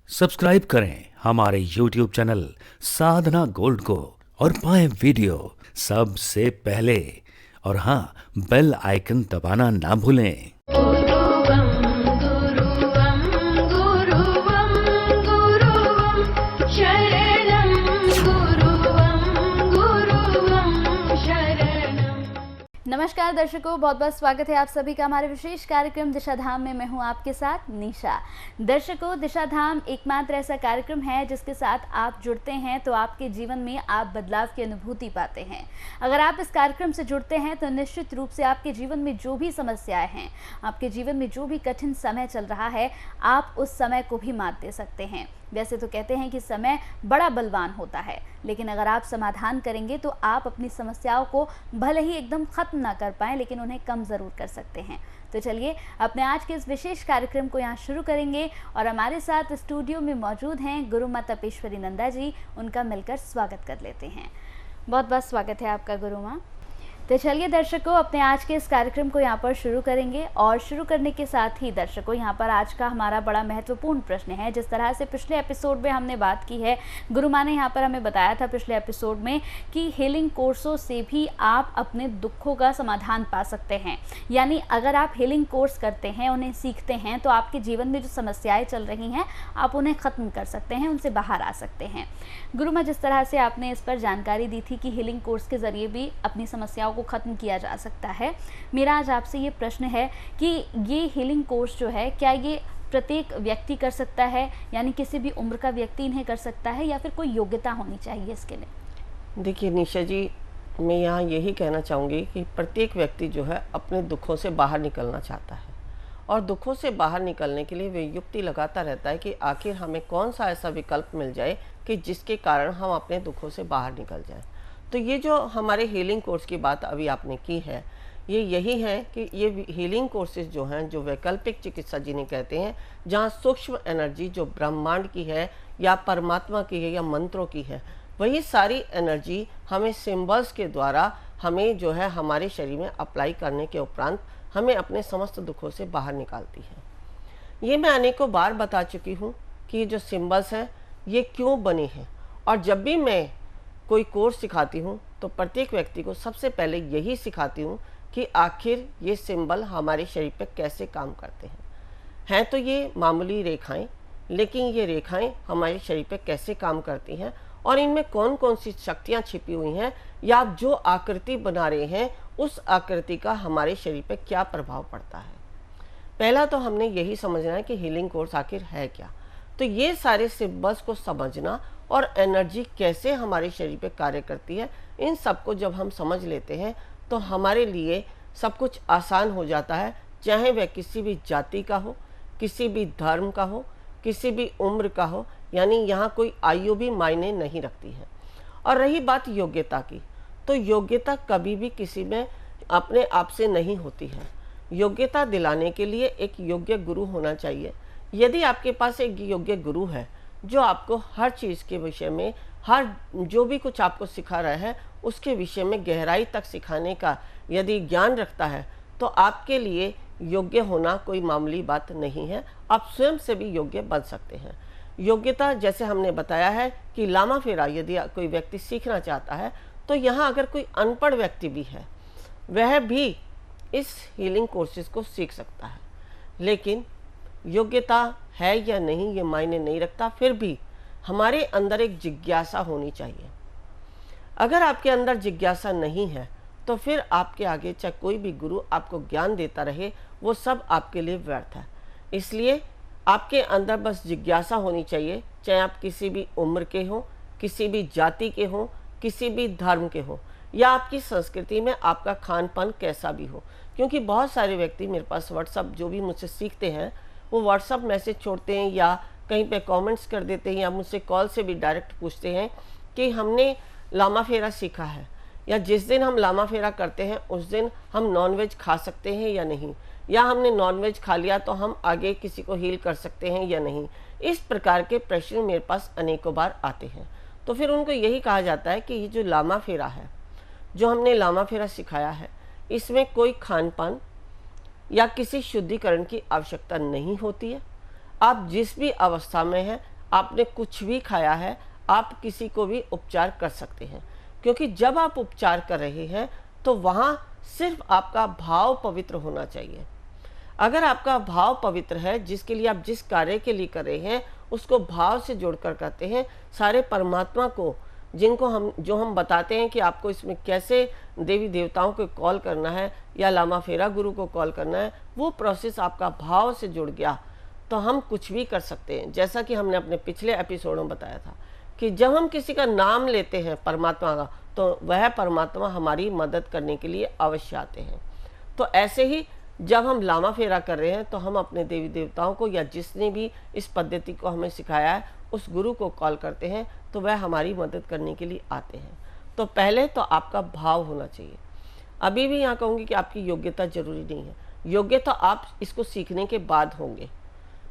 Subscribe करें हमारे YouTube channel साधना gold को और पाएं वीडियो सबसे पहले। और हाँ, बेल आइकन दबाना ना भूलें। गुरुवं गुरुवं गुरुवं गुरुवं शरणं गुरुवं गुरुवं शरणं। नमस्कार दर्शकों, बहुत बहुत स्वागत है आप सभी का हमारे विशेष कार्यक्रम दिशा धाम में। मैं हूं आपके साथ निशा। दर्शकों, दिशा धाम एकमात्र ऐसा कार्यक्रम है जिसके साथ आप जुड़ते हैं तो आपके जीवन में आप बदलाव की अनुभूति पाते हैं। अगर आप इस कार्यक्रम से जुड़ते हैं तो निश्चित रूप से आपके जीवन में जो भी समस्याएं हैं, आपके जीवन में जो भी कठिन समय चल रहा है, आप उस समय को भी मात दे सकते हैं। वैसे तो कहते हैं कि समय बड़ा बलवान होता है, लेकिन अगर आप समाधान करेंगे तो आप अपनी समस्याओं को भले ही एकदम खत्म ना कर पाएं, लेकिन उन्हें कम ज़रूर कर सकते हैं। तो चलिए अपने आज के इस विशेष कार्यक्रम को यहाँ शुरू करेंगे और हमारे साथ स्टूडियो में मौजूद हैं गुरु माँ तपेश्वरी नंदा जी। उनका मिलकर स्वागत कर लेते हैं। बहुत बहुत स्वागत है आपका गुरु माँ। तो चलिए दर्शकों, अपने आज के इस कार्यक्रम को यहाँ पर शुरू करेंगे और शुरू करने के साथ ही दर्शकों, यहाँ पर आज का हमारा बड़ा महत्वपूर्ण प्रश्न है। जिस तरह से पिछले एपिसोड में हमने बात की है, गुरु माँ ने यहाँ पर हमें बताया था पिछले एपिसोड में कि हीलिंग कोर्सों से भी आप अपने दुखों का समाधान पा सकते हैं। यानी अगर आप हीलिंग कोर्स करते हैं, उन्हें सीखते हैं, तो आपके जीवन में जो समस्याएं चल रही हैं आप उन्हें ख़त्म कर सकते हैं, उनसे बाहर आ सकते हैं। गुरु माँ, जिस तरह से आपने इस पर जानकारी दी थी कि हीलिंग कोर्स के ज़रिए भी अपनी समस्याओं को ख़त्म किया जा सकता है, मेरा आज आपसे ये प्रश्न है कि ये हीलिंग कोर्स जो है, क्या ये प्रत्येक व्यक्ति कर सकता है? यानी किसी भी उम्र का व्यक्ति इन्हें कर सकता है या फिर कोई योग्यता होनी चाहिए इसके लिए? देखिए निशा जी, मैं यहाँ यही कहना चाहूँगी कि प्रत्येक व्यक्ति जो है अपने दुखों से बाहर निकलना चाहता है और दुखों से बाहर निकलने के लिए वे युक्ति लगाता रहता है कि आखिर हमें कौन सा ऐसा विकल्प मिल जाए कि जिसके कारण हम अपने दुखों से बाहर निकल जाएं। तो ये जो हमारे हीलिंग कोर्स की बात अभी आपने की है, ये यही है कि ये हीलिंग कोर्सेज जो हैं, जो वैकल्पिक चिकित्सा जिन्हें कहते हैं, जहाँ सूक्ष्म एनर्जी जो ब्रह्मांड की है या परमात्मा की है या मंत्रों की है, वही सारी एनर्जी हमें सिंबल्स के द्वारा हमें जो है हमारे शरीर में अप्लाई करने के उपरांत हमें अपने समस्त दुखों से बाहर निकालती है। ये मैं अनेकों बार बता चुकी हूँ कि ये जो सिंबल्स हैं ये क्यों बने हैं, और जब भी मैं कोई कोर्स सिखाती हूँ तो प्रत्येक व्यक्ति को सबसे पहले यही सिखाती हूँ कि आखिर ये सिंबल हमारे शरीर पर कैसे काम करते हैं तो ये मामूली रेखाएं, लेकिन ये रेखाएं हमारे शरीर पर कैसे काम करती हैं और इनमें कौन कौन सी शक्तियाँ छिपी हुई हैं, या आप जो आकृति बना रहे हैं उस आकृति का हमारे शरीर पर क्या प्रभाव पड़ता है। पहला तो हमने यही समझना है कि हीलिंग कोर्स आखिर है क्या। तो ये सारे सिंबल्स को समझना और एनर्जी कैसे हमारे शरीर पे कार्य करती है, इन सब को जब हम समझ लेते हैं तो हमारे लिए सब कुछ आसान हो जाता है। चाहे वह किसी भी जाति का हो, किसी भी धर्म का हो, किसी भी उम्र का हो, यानी यहाँ कोई आयु भी मायने नहीं रखती है। और रही बात योग्यता की, तो योग्यता कभी भी किसी में अपने आप से नहीं होती है। योग्यता दिलाने के लिए एक योग्य गुरु होना चाहिए। यदि आपके पास एक योग्य गुरु है जो आपको हर चीज़ के विषय में, हर जो भी कुछ आपको सिखा रहा है उसके विषय में गहराई तक सिखाने का यदि ज्ञान रखता है, तो आपके लिए योग्य होना कोई मामूली बात नहीं है। आप स्वयं से भी योग्य बन सकते हैं। योग्यता जैसे हमने बताया है कि लामा फेरा यदि कोई व्यक्ति सीखना चाहता है, तो यहाँ अगर कोई अनपढ़ व्यक्ति भी है वह भी इस हीलिंग कोर्सेज को सीख सकता है। लेकिन योग्यता है या नहीं ये मायने नहीं रखता, फिर भी हमारे अंदर एक जिज्ञासा होनी चाहिए। अगर आपके अंदर जिज्ञासा नहीं है तो फिर आपके आगे चाहे कोई भी गुरु आपको ज्ञान देता रहे, वो सब आपके लिए व्यर्थ है। इसलिए आपके अंदर बस जिज्ञासा होनी चाहिए, चाहे आप किसी भी उम्र के हों, किसी भी जाति के हों, किसी भी धर्म के हों, या आपकी संस्कृति में आपका खान पान कैसा भी हो। क्योंकि बहुत सारे व्यक्ति मेरे पास व्हाट्सअप जो भी मुझसे सीखते हैं वो व्हाट्सअप मैसेज छोड़ते हैं या कहीं पे कमेंट्स कर देते हैं या मुझसे कॉल से भी डायरेक्ट पूछते हैं कि हमने लामा फेरा सीखा है, या जिस दिन हम लामा फेरा करते हैं उस दिन हम नॉनवेज खा सकते हैं या नहीं, या हमने नॉनवेज खा लिया तो हम आगे किसी को हील कर सकते हैं या नहीं। इस प्रकार के प्रश्न मेरे पास अनेकों बार आते हैं। तो फिर उनको यही कहा जाता है कि ये जो लामा फेरा है, जो हमने लामा फेरा सिखाया है, इसमें कोई खान पान या किसी शुद्धिकरण की आवश्यकता नहीं होती है। आप जिस भी अवस्था में हैं आपने कुछ भी खाया है, आप किसी को भी उपचार कर सकते हैं। क्योंकि जब आप उपचार कर रहे हैं तो वहाँ सिर्फ आपका भाव पवित्र होना चाहिए। अगर आपका भाव पवित्र है, जिसके लिए आप जिस कार्य के लिए कर रहे हैं उसको भाव से जोड़कर करते हैं, सारे परमात्मा को जिनको हम बताते हैं कि आपको इसमें कैसे देवी देवताओं को कॉल करना है या लामा फेरा गुरु को कॉल करना है, वो प्रोसेस आपका भाव से जुड़ गया तो हम कुछ भी कर सकते हैं। जैसा कि हमने अपने पिछले एपिसोड में बताया था कि जब हम किसी का नाम लेते हैं परमात्मा का, तो वह परमात्मा हमारी मदद करने के लिए अवश्य आते हैं। तो ऐसे ही जब हम लामा फेरा कर रहे हैं तो हम अपने देवी देवताओं को या जिसने भी इस पद्धति को हमें सिखाया है उस गुरु को कॉल करते हैं, तो वह हमारी मदद करने के लिए आते हैं। तो पहले तो आपका भाव होना चाहिए। अभी भी यहाँ कहूँगी कि आपकी योग्यता जरूरी नहीं है, योग्यता आप इसको सीखने के बाद होंगे।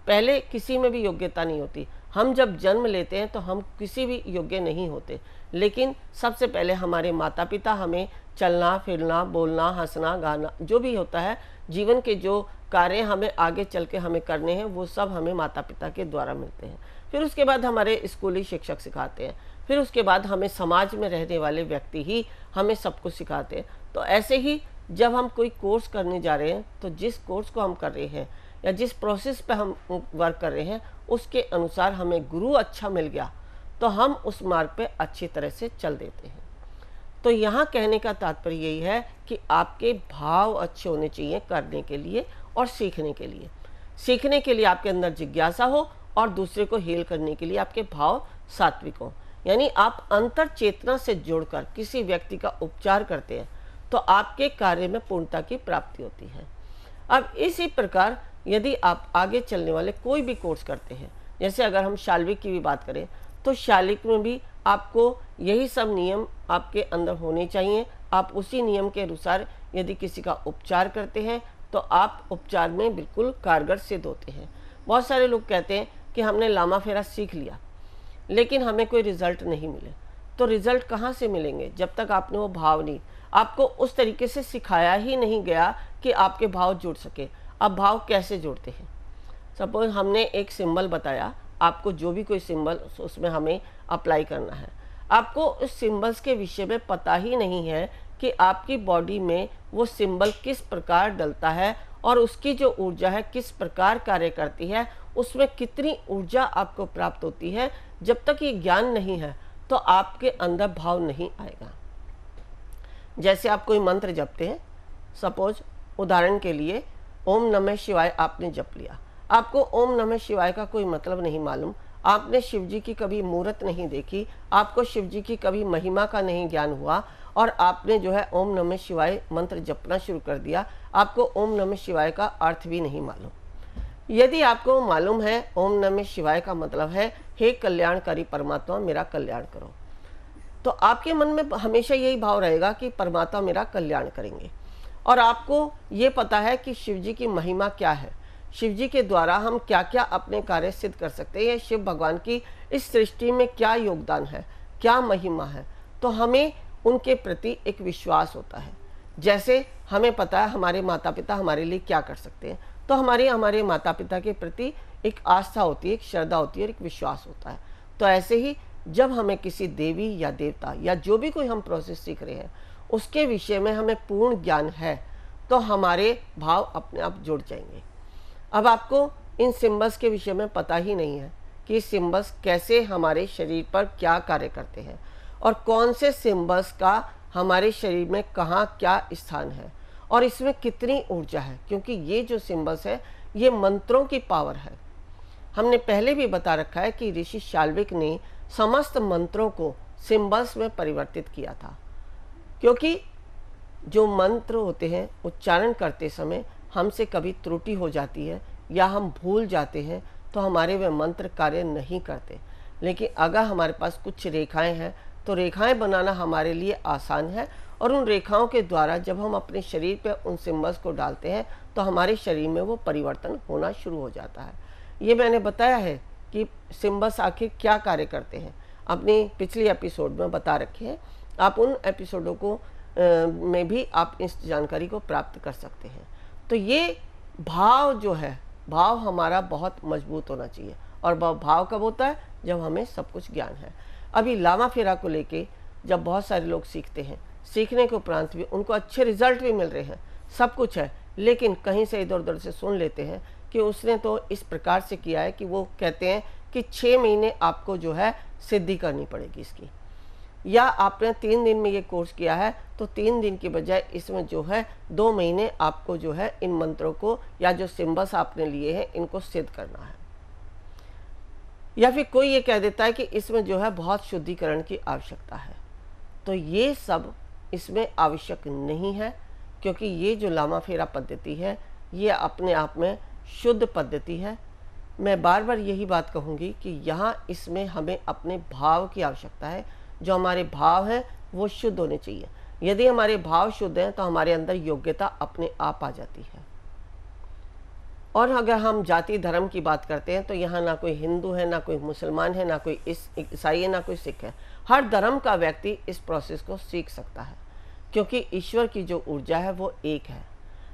पहले किसी में भी योग्यता नहीं होती। हम जब जन्म लेते हैं तो हम किसी भी योग्य नहीं होते, लेकिन सबसे पहले हमारे माता पिता हमें चलना फिरना बोलना हंसना गाना जो भी होता है, जीवन के जो कार्य हमें आगे चल के हमें करने हैं वो सब हमें माता पिता के द्वारा मिलते हैं। फिर उसके बाद हमारे स्कूली शिक्षक सिखाते हैं, फिर उसके बाद हमें समाज में रहने वाले व्यक्ति ही हमें सब कुछ सिखाते हैं। तो ऐसे ही जब हम कोई कोर्स करने जा रहे हैं तो जिस कोर्स को हम कर रहे हैं या जिस प्रोसेस पे हम वर्क कर रहे हैं उसके अनुसार हमें गुरु अच्छा मिल गया तो हम उस मार्ग पे अच्छी तरह से चल देते हैं। तो यहाँ कहने का तात्पर्य यही है कि आपके भाव अच्छे होने चाहिए करने के लिए और सीखने के लिए। सीखने के लिए आपके अंदर जिज्ञासा हो और दूसरे को हेल करने के लिए आपके भाव सात्विक हो। यानी आप अंतर चेतना से जोड़कर किसी व्यक्ति का उपचार करते हैं तो आपके कार्य में पूर्णता की प्राप्ति होती है। अब इसी प्रकार यदि आप आगे चलने वाले कोई भी कोर्स करते हैं, जैसे अगर हम शाल्विक की भी बात करें तो शाल्विक में भी आपको यही सब नियम आपके अंदर होने चाहिए। आप उसी नियम के अनुसार यदि किसी का उपचार करते हैं तो आप उपचार में बिल्कुल कारगर सिद्ध होते हैं। बहुत सारे लोग कहते हैं कि हमने लामा फेरा सीख लिया लेकिन हमें कोई रिजल्ट नहीं मिले। तो रिजल्ट कहाँ से मिलेंगे जब तक आपने वो भाव नहीं, आपको उस तरीके से सिखाया ही नहीं गया कि आपके भाव जुड़ सके। अब भाव कैसे जोड़ते हैं? सपोज हमने एक सिंबल बताया, आपको जो भी कोई सिंबल उसमें हमें अप्लाई करना है, आपको उस सिंबल्स के विषय में पता ही नहीं है कि आपकी बॉडी में वो सिंबल किस प्रकार डलता है और उसकी जो ऊर्जा है किस प्रकार कार्य करती है, उसमें कितनी ऊर्जा आपको प्राप्त होती है। जब तक ये ज्ञान नहीं है तो आपके अंदर भाव नहीं आएगा। जैसे आप कोई मंत्र जपते हैं, सपोज उदाहरण के लिए ओम नमः शिवाय आपने जप लिया, आपको ओम नमः शिवाय का कोई मतलब नहीं मालूम, आपने शिव जी की कभी मूर्त नहीं देखी, आपको शिव जी की कभी महिमा का नहीं ज्ञान हुआ और आपने जो है ओम नमः शिवाय मंत्र जपना शुरू कर दिया, आपको ओम नमः शिवाय का अर्थ भी नहीं मालूम। यदि आपको मालूम है ओम नमः शिवाय का मतलब है हे कल्याणकारी परमात्मा मेरा कल्याण करो, तो आपके मन में हमेशा यही भाव रहेगा कि परमात्मा मेरा कल्याण करेंगे। और आपको ये पता है कि शिव जी की महिमा क्या है, शिव जी के द्वारा हम क्या क्या अपने कार्य सिद्ध कर सकते हैं, शिव भगवान की इस सृष्टि में क्या योगदान है, क्या महिमा है, तो हमें उनके प्रति एक विश्वास होता है। जैसे हमें पता है हमारे माता पिता हमारे लिए क्या कर सकते हैं, तो हमारे माता पिता के प्रति एक आस्था होती है, एक श्रद्धा होती है और एक विश्वास होता है। तो ऐसे ही जब हमें किसी देवी या देवता या जो भी कोई हम प्रोसेस सीख रहे हैं उसके विषय में हमें पूर्ण ज्ञान है तो हमारे भाव अपने आप जुड़ जाएंगे। अब आपको इन सिंबल्स के विषय में पता ही नहीं है कि सिंबल्स कैसे हमारे शरीर पर क्या कार्य करते हैं और कौन से सिंबल्स का हमारे शरीर में कहाँ क्या स्थान है और इसमें कितनी ऊर्जा है, क्योंकि ये जो सिंबल्स है ये मंत्रों की पावर है। हमने पहले भी बता रखा है कि ऋषि शाल्विक ने समस्त मंत्रों को सिंबल्स में परिवर्तित किया था, क्योंकि जो मंत्र होते हैं उच्चारण करते समय हमसे कभी त्रुटि हो जाती है या हम भूल जाते हैं तो हमारे वे मंत्र कार्य नहीं करते। लेकिन अगर हमारे पास कुछ रेखाएं हैं तो रेखाएं बनाना हमारे लिए आसान है और उन रेखाओं के द्वारा जब हम अपने शरीर पे उन सिंबल्स को डालते हैं तो हमारे शरीर में वो परिवर्तन होना शुरू हो जाता है। ये मैंने बताया है कि सिंबल्स आखिर क्या कार्य करते हैं, अपनी पिछली एपिसोड में बता रखे हैं। आप उन एपिसोडों को में भी आप इस जानकारी को प्राप्त कर सकते हैं। तो ये भाव जो है, भाव हमारा बहुत मजबूत होना चाहिए। और भाव कब होता है? जब हमें सब कुछ ज्ञान है। अभी लामा फेरा को लेके जब बहुत सारे लोग सीखते हैं, सीखने के उपरांत भी उनको अच्छे रिजल्ट भी मिल रहे हैं, सब कुछ है, लेकिन कहीं से इधर उधर से सुन लेते हैं कि उसने तो इस प्रकार से किया है कि वो कहते हैं कि 6 महीने आपको जो है सिद्धि करनी पड़ेगी इसकी, या आपने 3 दिन में ये कोर्स किया है तो 3 दिन की बजाय इसमें जो है 2 महीने आपको जो है इन मंत्रों को या जो सिम्बल्स आपने लिए हैं इनको सिद्ध करना है। या फिर कोई ये कह देता है कि इसमें जो है बहुत शुद्धिकरण की आवश्यकता है, तो ये सब इसमें आवश्यक नहीं है, क्योंकि ये जो लामा फेरा पद्धति है ये अपने आप में शुद्ध पद्धति है। मैं बार बार यही बात कहूँगी कि यहाँ इसमें हमें अपने भाव की आवश्यकता है, जो हमारे भाव हैं वो शुद्ध होने चाहिए। यदि हमारे भाव शुद्ध हैं तो हमारे अंदर योग्यता अपने आप आ जाती है। और अगर हम जाति धर्म की बात करते हैं तो यहाँ ना कोई हिंदू है, ना कोई मुसलमान है, ना कोई ईसाई है, ना कोई सिख है। हर धर्म का व्यक्ति इस प्रोसेस को सीख सकता है, क्योंकि ईश्वर की जो ऊर्जा है वो एक है।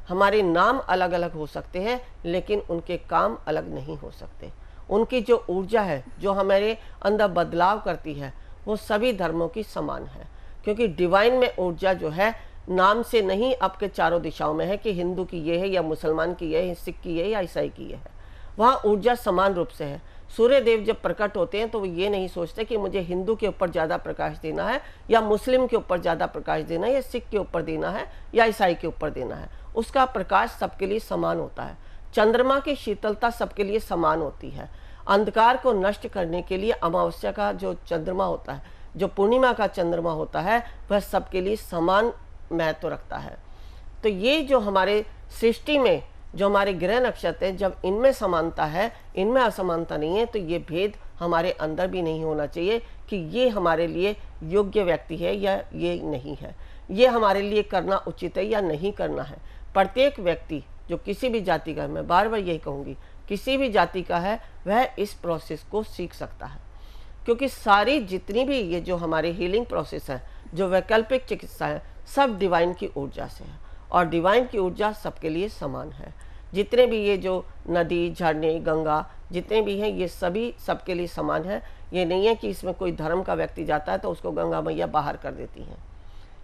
हमारे नाम अलग अलग हो सकते हैं लेकिन उनके काम अलग नहीं हो सकते। उनकी जो ऊर्जा है जो हमारे अंदर बदलाव करती है वो सभी धर्मों की समान है, क्योंकि डिवाइन में ऊर्जा जो है नाम से नहीं आपके चारों दिशाओं में है कि हिंदू की ये है या मुसलमान की ये है, सिख की ये है या ईसाई की ये है। वहाँ ऊर्जा समान रूप से है। सूर्य देव जब प्रकट होते हैं तो वो ये नहीं सोचते कि मुझे हिंदू के ऊपर ज़्यादा प्रकाश देना है या मुस्लिम के ऊपर ज़्यादा प्रकाश देना है या सिख के ऊपर देना है या ईसाई के ऊपर देना है। उसका प्रकाश सबके लिए समान होता है। चंद्रमा की शीतलता सबके लिए समान होती है। अंधकार को नष्ट करने के लिए अमावस्या का जो चंद्रमा होता है, जो पूर्णिमा का चंद्रमा होता है, वह सबके लिए समान महत्व रखता है। तो ये जो हमारे सृष्टि में जो हमारे ग्रह नक्षत्र हैं, जब इनमें समानता है, इनमें असमानता नहीं है, तो ये भेद हमारे अंदर भी नहीं होना चाहिए कि ये हमारे लिए योग्य व्यक्ति है या ये नहीं है, ये हमारे लिए करना उचित है या नहीं करना है। प्रत्येक व्यक्ति जो किसी भी जाति का है, मैं बार बार यही कहूँगी, किसी भी जाति का है, वह इस प्रोसेस को सीख सकता है, क्योंकि सारी जितनी भी ये जो हमारे हीलिंग प्रोसेस है, जो वैकल्पिक चिकित्सा है, सब डिवाइन की ऊर्जा से है और डिवाइन की ऊर्जा सबके लिए समान है। जितने भी ये जो नदी, झरने, गंगा जितने भी हैं, ये सभी सबके लिए समान है। ये नहीं है कि इसमें कोई धर्म का व्यक्ति जाता है तो उसको गंगा मैया बाहर कर देती हैं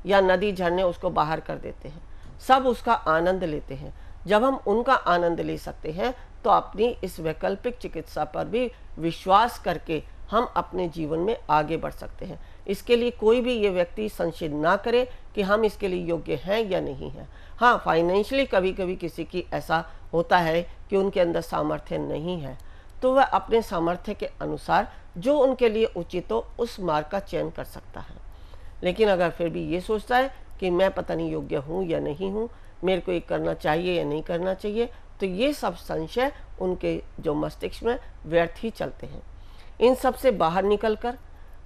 या नदी झरने उसको बाहर कर देते हैं। सब उसका आनंद लेते हैं। जब हम उनका आनंद ले सकते हैं तो अपनी इस वैकल्पिक चिकित्सा पर भी विश्वास करके हम अपने जीवन में आगे बढ़ सकते हैं। इसके लिए कोई भी ये व्यक्ति संशय ना करे कि हम इसके लिए योग्य हैं या नहीं हैं। हाँ, फाइनेंशियली कभी कभी किसी की ऐसा होता है कि उनके अंदर सामर्थ्य नहीं है, तो वह अपने सामर्थ्य के अनुसार जो उनके लिए उचित हो उस मार्ग का चयन कर सकता है। लेकिन अगर फिर भी ये सोचता है कि मैं पता नहीं योग्य हूँ या नहीं हूँ, मेरे को ये करना चाहिए या नहीं करना चाहिए, तो ये सब संशय उनके जो मस्तिष्क में व्यर्थ ही चलते हैं। इन सब से बाहर निकलकर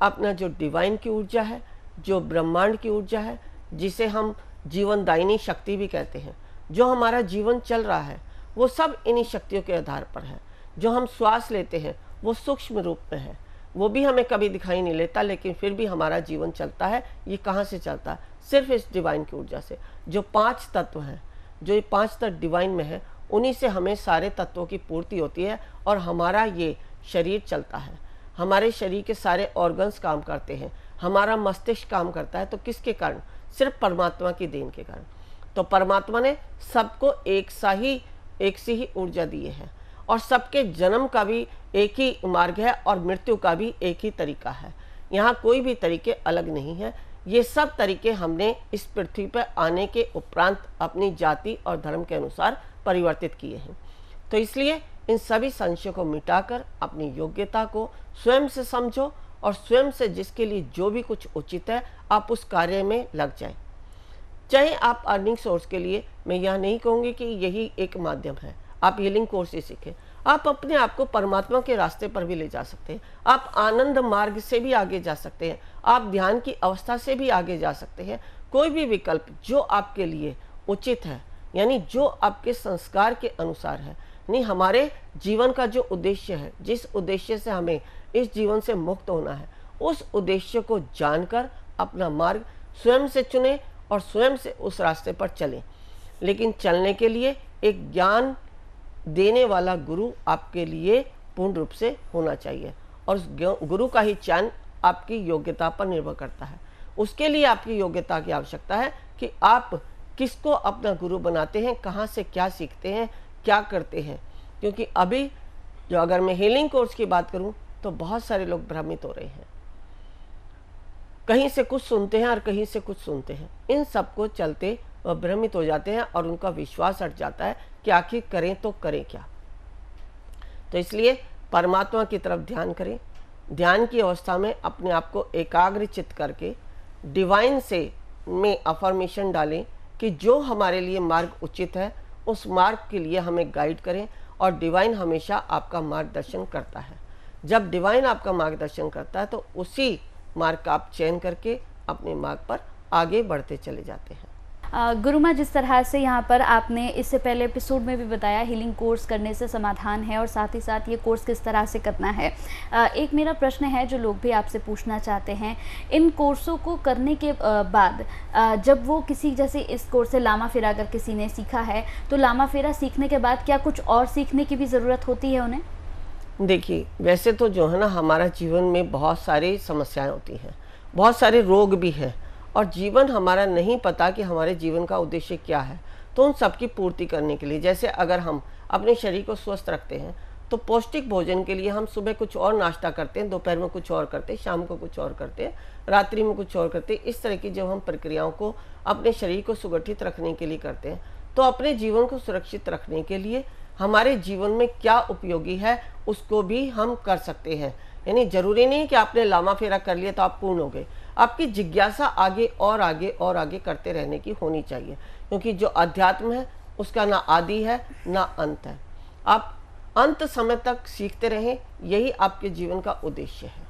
अपना जो डिवाइन की ऊर्जा है, जो ब्रह्मांड की ऊर्जा है, जिसे हम जीवनदायिनी शक्ति भी कहते हैं, जो हमारा जीवन चल रहा है, वो सब इन्हीं शक्तियों के आधार पर है। जो हम श्वास लेते हैं वो सूक्ष्म रूप में है, वो भी हमें कभी दिखाई नहीं लेता, लेकिन फिर भी हमारा जीवन चलता है। ये कहाँ से चलता है? सिर्फ इस डिवाइन की ऊर्जा से। जो 5 तत्व हैं, जो ये 5 तत्व डिवाइन में है, उन्हीं से हमें सारे तत्वों की पूर्ति होती है और हमारा ये शरीर चलता है। हमारे शरीर के सारे ऑर्गन्स काम करते हैं, हमारा मस्तिष्क काम करता है। तो किसके कारण? सिर्फ परमात्मा की देन के कारण। तो परमात्मा ने सबको एक सी ही ऊर्जा दी है और सबके जन्म का भी एक ही मार्ग है और मृत्यु का भी एक ही तरीका है। यहाँ कोई भी तरीके अलग नहीं है। ये सब तरीके हमने इस पृथ्वी पर आने के उपरांत अपनी जाति और धर्म के अनुसार परिवर्तित किए हैं। तो इसलिए इन सभी संशयों को मिटाकर अपनी योग्यता को स्वयं से समझो और स्वयं से जिसके लिए जो भी कुछ उचित है आप उस कार्य में लग जाएं। चाहे आप अर्निंग सोर्स के लिए, मैं यह नहीं कहूँगी कि यही एक माध्यम है, आप हीलिंग कोर्स ही सीखें। आप अपने आप को परमात्मा के रास्ते पर भी ले जा सकते हैं। आप आनंद मार्ग से भी आगे जा सकते हैं। आप ध्यान की अवस्था से भी आगे जा सकते हैं। कोई भी विकल्प जो आपके लिए उचित है, यानी जो आपके संस्कार के अनुसार है, नहीं हमारे जीवन का जो उद्देश्य है, जिस उद्देश्य से हमें इस जीवन से मुक्त होना है, उस उद्देश्य को जानकर अपना मार्ग स्वयं से चुने और स्वयं से उस रास्ते पर चलें। लेकिन चलने के लिए एक ज्ञान देने वाला गुरु आपके लिए पूर्ण रूप से होना चाहिए और उस गुरु का ही चयन आपकी योग्यता पर निर्भर करता है। उसके लिए आपकी योग्यता की आवश्यकता है कि आप किसको अपना गुरु बनाते हैं, कहाँ से क्या सीखते हैं, क्या करते हैं। क्योंकि अभी जो अगर मैं हीलिंग कोर्स की बात करूं तो बहुत सारे लोग भ्रमित हो रहे हैं, कहीं से कुछ सुनते हैं और कहीं से कुछ सुनते हैं। इन सब को चलते वह भ्रमित हो जाते हैं और उनका विश्वास हट जाता है कि आखिर करें तो करें क्या। तो इसलिए परमात्मा की तरफ ध्यान करें। ध्यान की अवस्था में अपने आप को एकाग्रचित करके डिवाइन से में अफर्मेशन डालें कि जो हमारे लिए मार्ग उचित है उस मार्ग के लिए हमें गाइड करें, और डिवाइन हमेशा आपका मार्गदर्शन करता है। जब डिवाइन आपका मार्गदर्शन करता है तो उसी मार्ग का आप चयन करके अपने मार्ग पर आगे बढ़ते चले जाते हैं। गुरुमा, जिस तरह से यहाँ पर आपने इससे पहले एपिसोड में भी बताया हीलिंग कोर्स करने से समाधान है और साथ ही साथ ये कोर्स किस तरह से करना है, एक मेरा प्रश्न है जो लोग भी आपसे पूछना चाहते हैं, इन कोर्सों को करने के बाद जब वो किसी, जैसे इस कोर्स से लामा फेरा अगर किसी ने सीखा है तो लामा फेरा सीखने के बाद क्या कुछ और सीखने की भी ज़रूरत होती है उन्हें? देखिए, वैसे तो जो है ना, हमारा जीवन में बहुत सारी समस्याएं होती हैं, बहुत सारे रोग भी हैं, और जीवन हमारा नहीं पता कि हमारे जीवन का उद्देश्य क्या है। तो उन सब की पूर्ति करने के लिए, जैसे अगर हम अपने शरीर को स्वस्थ रखते हैं तो पौष्टिक भोजन के लिए हम सुबह कुछ और नाश्ता करते हैं, दोपहर में कुछ और करते हैं, शाम को कुछ और करते हैं, रात्रि में कुछ और करते हैं। इस तरह की जब हम प्रक्रियाओं को अपने शरीर को सुगठित रखने के लिए करते हैं तो अपने जीवन को सुरक्षित रखने के लिए हमारे जीवन में क्या उपयोगी है उसको भी हम कर सकते हैं। यानी जरूरी नहीं कि आपने लामा फेरा कर लिया तो आप पूर्ण हो गए। आपकी जिज्ञासा आगे और आगे और आगे करते रहने की होनी चाहिए, क्योंकि जो अध्यात्म है उसका ना आदि है ना अंत है। आप अंत समय तक सीखते रहें, यही आपके जीवन का उद्देश्य है।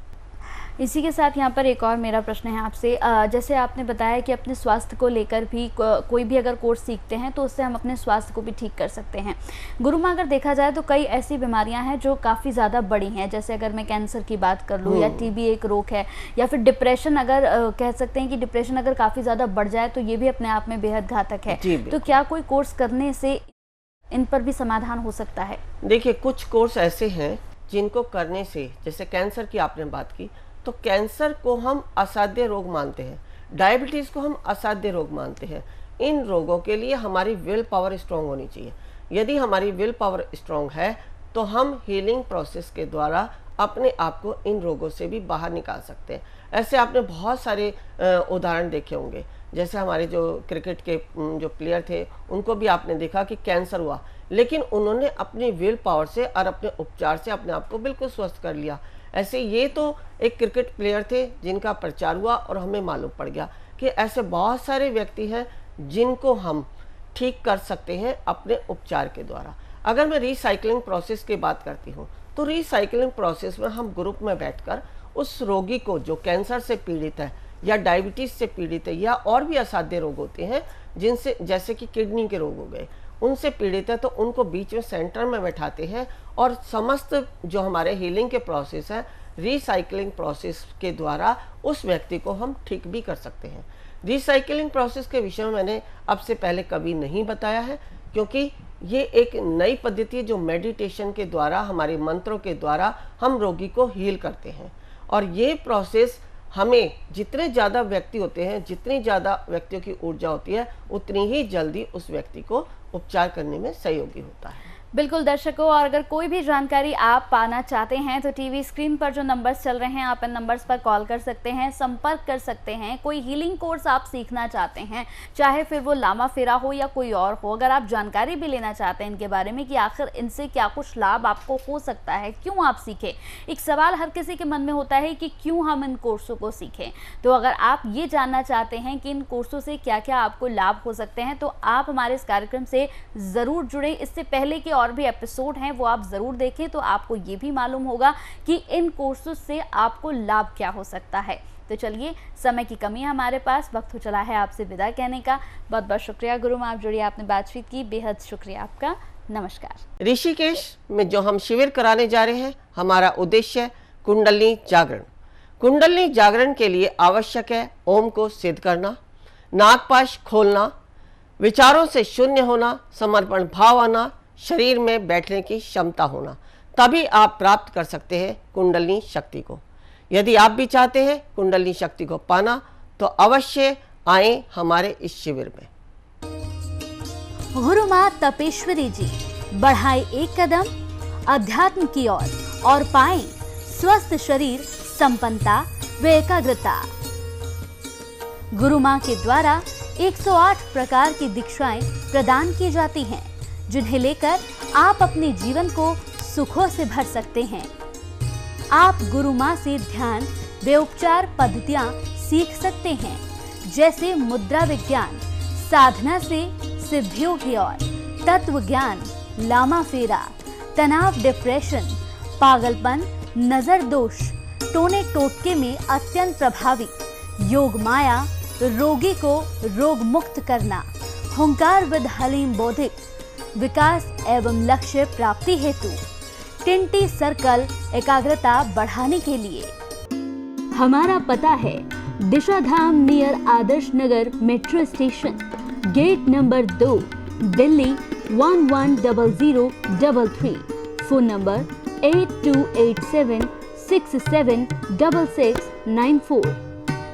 इसी के साथ यहाँ पर एक और मेरा प्रश्न है आपसे, जैसे आपने बताया कि अपने स्वास्थ्य को लेकर भी कोई भी अगर कोर्स सीखते हैं तो उससे हम अपने स्वास्थ्य को भी ठीक कर सकते हैं। गुरुमा, अगर देखा जाए तो कई ऐसी बीमारियां हैं जो काफ़ी ज़्यादा बड़ी हैं, जैसे अगर मैं कैंसर की बात कर लूँ या टीबी एक रोग है, या फिर डिप्रेशन, अगर कह सकते हैं कि डिप्रेशन अगर काफ़ी ज़्यादा बढ़ जाए तो ये भी अपने आप में बेहद घातक है। तो क्या कोई कोर्स करने से इन पर भी समाधान हो सकता है? देखिए, कुछ कोर्स ऐसे हैं जिनको करने से, जैसे कैंसर की आपने बात की, तो कैंसर को हम असाध्य रोग मानते हैं, डायबिटीज़ को हम असाध्य रोग मानते हैं। इन रोगों के लिए हमारी विल पावर स्ट्रांग होनी चाहिए। यदि हमारी विल पावर स्ट्रांग है तो हम हीलिंग प्रोसेस के द्वारा अपने आप को इन रोगों से भी बाहर निकाल सकते हैं। ऐसे आपने बहुत सारे उदाहरण देखे होंगे, जैसे हमारे जो क्रिकेट के जो प्लेयर थे उनको भी आपने देखा कि कैंसर हुआ, लेकिन उन्होंने अपनी विल पावर से और अपने उपचार से अपने आप को बिल्कुल स्वस्थ कर लिया। ऐसे ये तो एक क्रिकेट प्लेयर थे जिनका प्रचार हुआ और हमें मालूम पड़ गया कि ऐसे बहुत सारे व्यक्ति हैं जिनको हम ठीक कर सकते हैं अपने उपचार के द्वारा। अगर मैं रिसाइकलिंग प्रोसेस की बात करती हूँ तो रिसाइकलिंग प्रोसेस में हम ग्रुप में बैठकर उस रोगी को जो कैंसर से पीड़ित है या डायबिटीज़ से पीड़ित है या और भी असाध्य रोग होते हैं जिनसे, जैसे कि किडनी के रोग हो गए, उनसे पीड़ित है, तो उनको बीच में सेंटर में बैठाते हैं और समस्त जो हमारे हीलिंग के प्रोसेस है, रिसाइकलिंग प्रोसेस के द्वारा उस व्यक्ति को हम ठीक भी कर सकते हैं। रिसाइकलिंग प्रोसेस के विषय में मैंने अब से पहले कभी नहीं बताया है, क्योंकि ये एक नई पद्धति है जो मेडिटेशन के द्वारा, हमारे मंत्रों के द्वारा हम रोगी को हील करते हैं। और ये प्रोसेस हमें, जितने ज़्यादा व्यक्ति होते हैं, जितनी ज़्यादा व्यक्तियों की ऊर्जा होती है, उतनी ही जल्दी उस व्यक्ति को उपचार करने में सहयोगी होता है। बिल्कुल दर्शकों, और अगर कोई भी जानकारी आप पाना चाहते हैं तो टीवी स्क्रीन पर जो नंबर्स चल रहे हैं, आप इन नंबर्स पर कॉल कर सकते हैं, संपर्क कर सकते हैं। कोई हीलिंग कोर्स आप सीखना चाहते हैं, चाहे फिर वो लामा फेरा हो या कोई और हो, अगर आप जानकारी भी लेना चाहते हैं इनके बारे में कि आखिर इनसे क्या कुछ लाभ आपको हो सकता है, क्यों आप सीखें, एक सवाल हर किसी के मन में होता है कि क्यों हम इन कोर्सों को सीखें। तो अगर आप ये जानना चाहते हैं कि इन कोर्सों से क्या क्या आपको लाभ हो सकते हैं तो आप हमारे इस कार्यक्रम से ज़रूर जुड़ें। इससे पहले के और भी एपिसोड हैं वो आप ज़रूर देखें, तो आपको ये भी मालूम होगा कि इन कोर्सों से आपको लाभ क्या हो सकता है। तो चलिए, समय की कमी है हमारे पास, वक्त हो चला है आपसे विदा कहने का। बहुत बहुत शुक्रिया गुरुमा, आप जुड़िए, आपने बातचीत की, बेहद शुक्रिया आपका। नमस्कार। ऋषिकेश में जो हम शिविर कराने जा रहे हैं, हमारा उद्देश्य है कुंडलिनी जागरण। कुंडलिनी जागरण के लिए आवश्यक है ओम को सिद्ध करना, नागपाश खोलना, विचारों से शून्य होना, समर्पण भाव आना, शरीर में बैठने की क्षमता होना। तभी आप प्राप्त कर सकते हैं कुंडलिनी शक्ति को। यदि आप भी चाहते हैं कुंडलिनी शक्ति को पाना तो अवश्य आएं हमारे इस शिविर में। गुरु माँ तपेश्वरी जी बढ़ाए एक कदम अध्यात्म की ओर और पाएं स्वस्थ शरीर, संपन्नता व एकाग्रता। गुरु माँ के द्वारा 108 प्रकार की दीक्षाएं प्रदान की जाती हैं, जिन्हें लेकर आप अपने जीवन को सुखों से भर सकते हैं। आप गुरु माँ से ध्यान व उपचार पद्धतियां सीख सकते हैं, जैसे मुद्रा विज्ञान, साधना से सिद्धियों की ओर, तत्व ज्ञान, लामा फेरा, तनाव, डिप्रेशन, पागलपन, नजर दोष, टोने टोटके में अत्यंत प्रभावी, योग माया, रोगी को रोग मुक्त करना, हुंकार विद हलीम बौद्धिक, विकास एवं लक्ष्य प्राप्ति हेतु, टिंटी सर्कल एकाग्रता बढ़ाने के लिए। हमारा पता है Disha Dham near Adarsh Nagar metro station, gate number 2, Delhi 110033। Phone number 8287676694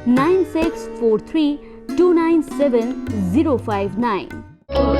9643297059।